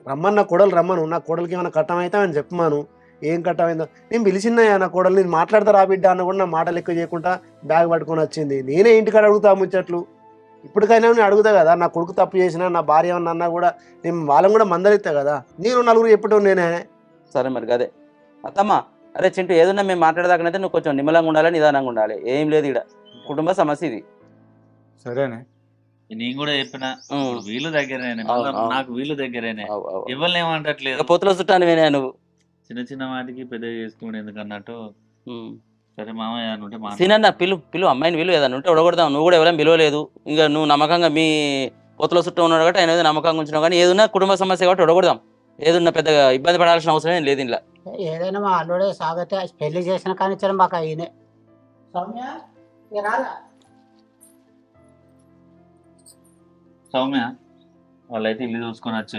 రమ్మని నా కోడలు రమ్మను. నా కోడలికి ఏమైనా కట్టమైతే అని చెప్పమాను. ఏం కట్టమైందో నేను పిలిచినాయా నా కోడలు, నేను మాట్లాడతా రా బిడ్డ అన్న కూడా నా మాటలు ఎక్కువ చేయకుండా బ్యాగ్ పట్టుకొని వచ్చింది. నేనే ఇంటికాడ అడుగుతా ముచ్చట్లు. ఇప్పటికైనా నేను అడుగుతా కదా, నా కొడుకు తప్పు చేసినా నా భార్య ఏమన్నా అన్నా కూడా నేను వాళ్ళని కూడా మందలిస్తా కదా. నేను నలుగురు చెప్పటం నేనే. సరే మరి అదే అత్తమ్మ. అరే చింటూ, ఏదన్నా మేము మాట్లాడదాకనైతే నువ్వు కొంచెం నిమ్మలంగా ఉండాలి, నిదానంగా ఉండాలి. ఏం లేదు ఇక్కడ కుటుంబ సమస్య ఇది. సరేనే నేను కూడా చెప్పిన ఉమ్. వీళ్ళు దగ్గరేనే, అవును, మళ్ళీ అవును. నాకు వీళ్ళు దగ్గరేనే, అవు, అవు. ఎవరిని ఏమంటట్లేదు. ఇక పొత్తుల చుట్టాను వినా నువ్వు. చిన్న చిన్న వాటికి పెద్ద చేసుకుని ఎందుకన్నట్టు. ఉమ్. సరే మామ ఏదైనా ఉంటే సీనన్న పిలు అమ్మాయిని విలువ ఏదన్నా ఉంటే ఒడగొడదాం. నువ్వు కూడా ఎవరైనా పిలవలేదు, ఇంకా నువ్వు నమ్మకంగా మీ పొత్తుల చుట్టూ ఉన్నాడు కాబట్టి ఆయన ఏదో నమ్మకంగా ఉంచినావు. కానీ ఏదన్నా కుటుంబ సమస్య కాబట్టి ఒడగొడదాం. ఏదన్నా పెద్దగా ఇబ్బంది పడాల్సిన అవసరం ఏం లేదు ఇంట్లో. ఏదైనా మా అల్లుడే సాగతే పెళ్లి చేసిన కానీ మాకు అయినే సౌమ్య ఇక రారా. సౌమ్య వాళ్ళైతే ఇల్లు చూసుకొని వచ్చి